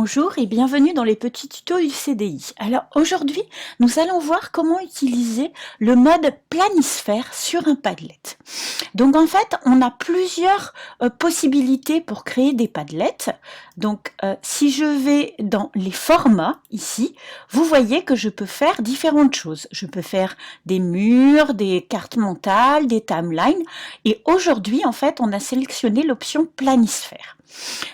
Bonjour et bienvenue dans les petits tutos du CDI. Alors aujourd'hui, nous allons voir comment utiliser le mode planisphère sur un Padlet. Donc en fait, on a plusieurs possibilités pour créer des Padlets. Donc si je vais dans les formats ici, vous voyez que je peux faire différentes choses. Je peux faire des murs, des cartes mentales, des timelines. Et aujourd'hui, en fait, on a sélectionné l'option planisphère.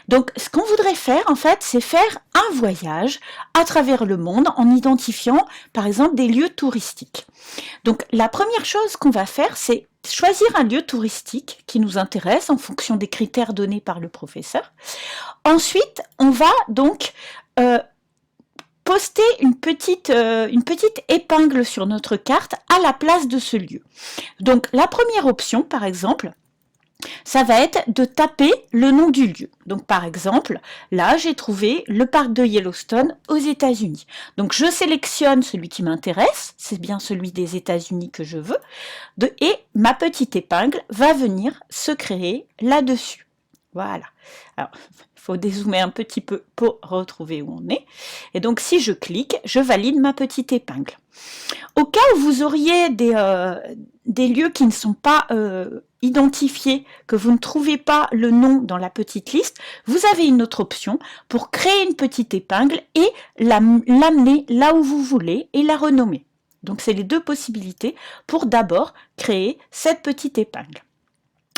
Donc, ce qu'on voudrait faire, en fait, c'est faire un voyage à travers le monde en identifiant, par exemple, des lieux touristiques. Donc, la première chose qu'on va faire, c'est choisir un lieu touristique qui nous intéresse en fonction des critères donnés par le professeur. Ensuite, on va donc poster une petite épingle sur notre carte à la place de ce lieu. Donc, la première option, par exemple, ça va être de taper le nom du lieu. Donc par exemple, là j'ai trouvé le parc de Yellowstone aux États-Unis. Donc je sélectionne celui qui m'intéresse, c'est bien celui des États-Unis que je veux, et ma petite épingle va venir se créer là-dessus. Voilà. Alors, il faut dézoomer un petit peu pour retrouver où on est. Et donc si je clique, je valide ma petite épingle. Au cas où vous auriez des lieux qui ne sont pas identifiés, que vous ne trouvez pas le nom dans la petite liste, vous avez une autre option pour créer une petite épingle et l'amener là où vous voulez et la renommer. Donc c'est les deux possibilités pour d'abord créer cette petite épingle.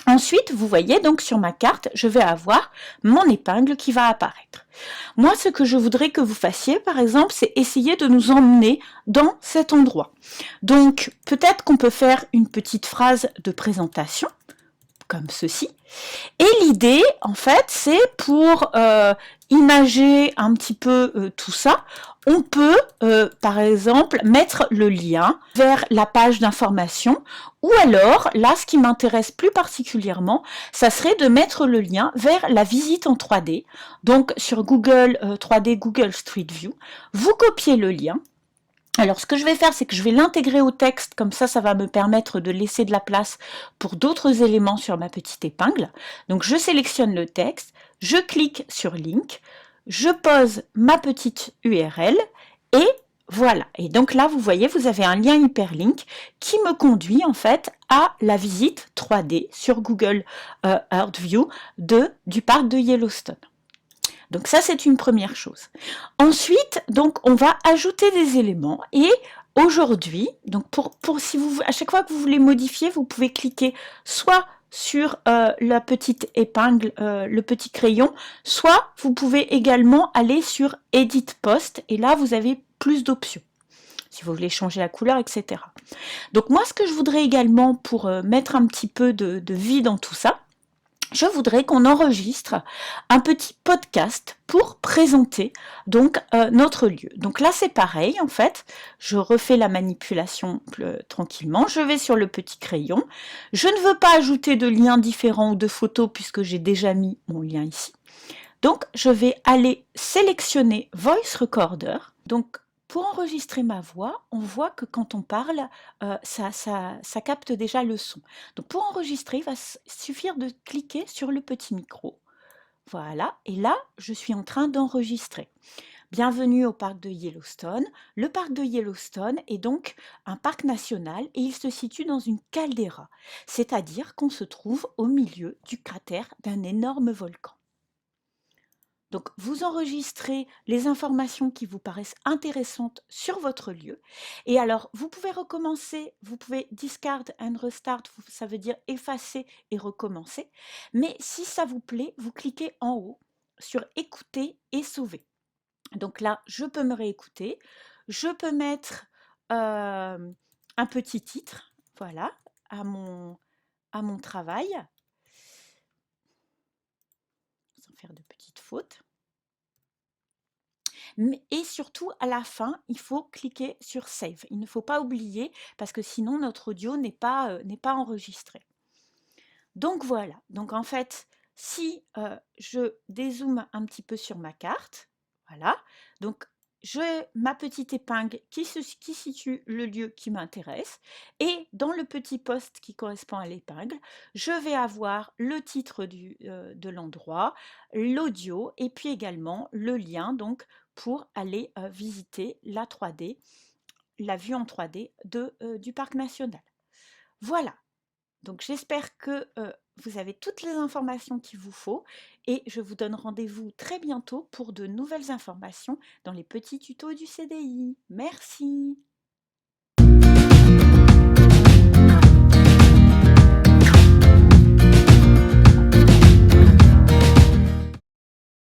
Ensuite, vous voyez donc sur ma carte, je vais avoir mon épingle qui va apparaître. Moi, ce que je voudrais que vous fassiez, par exemple, c'est essayer de nous emmener dans cet endroit. Donc, peut-être qu'on peut faire une petite phrase de présentation, comme ceci. Et l'idée, en fait, c'est pour imager un petit peu tout ça, on peut, par exemple, mettre le lien vers la page d'information, ou alors, là, ce qui m'intéresse plus particulièrement, ça serait de mettre le lien vers la visite en 3D. Donc, sur Google 3D, Google Street View, vous copiez le lien. Alors, ce que je vais faire, c'est que je vais l'intégrer au texte, comme ça va me permettre de laisser de la place pour d'autres éléments sur ma petite épingle. Donc, je sélectionne le texte, je clique sur Link, je pose ma petite URL et voilà. Et donc là, vous voyez, vous avez un lien hyperlink qui me conduit en fait à la visite 3D sur Google Earth View du parc de Yellowstone. Donc ça, c'est une première chose. Ensuite, donc, on va ajouter des éléments et aujourd'hui, donc si vous, à chaque fois que vous voulez modifier, vous pouvez cliquer soit sur la petite épingle, le petit crayon, soit vous pouvez également aller sur Edit Post et là, vous avez plus d'options si vous voulez changer la couleur, etc. Donc moi, ce que je voudrais également pour mettre un petit peu de vie dans tout ça, je voudrais qu'on enregistre un petit podcast pour présenter donc notre lieu. Donc là c'est pareil en fait, je refais la manipulation tranquillement, je vais sur le petit crayon, je ne veux pas ajouter de liens différents ou de photos puisque j'ai déjà mis mon lien ici. Donc je vais aller sélectionner Voice Recorder. Donc pour enregistrer ma voix, on voit que quand on parle, ça capte déjà le son. Donc pour enregistrer, il va suffire de cliquer sur le petit micro. Voilà, et là, je suis en train d'enregistrer. Bienvenue au parc de Yellowstone. Le parc de Yellowstone est donc un parc national et il se situe dans une caldeira, c'est-à-dire qu'on se trouve au milieu du cratère d'un énorme volcan. Donc, vous enregistrez les informations qui vous paraissent intéressantes sur votre lieu. Et alors, vous pouvez recommencer, vous pouvez discard and restart, ça veut dire effacer et recommencer. Mais si ça vous plaît, vous cliquez en haut sur écouter et sauver. Donc là, je peux me réécouter. Je peux mettre un petit titre, voilà, à mon travail, sans faire de petites fautes. Et surtout, à la fin, il faut cliquer sur Save. Il ne faut pas oublier, parce que sinon, notre audio n'est pas enregistré. Donc voilà. Donc en fait, si je dézoome un petit peu sur ma carte, voilà. Donc j'ai ma petite épingle qui situe le lieu qui m'intéresse et dans le petit post qui correspond à l'épingle, je vais avoir le titre de l'endroit, l'audio et puis également le lien donc pour aller visiter la 3D, la vue en 3D du parc national. Voilà, donc j'espère que vous avez toutes les informations qu'il vous faut et je vous donne rendez-vous très bientôt pour de nouvelles informations dans les petits tutos du CDI. Merci.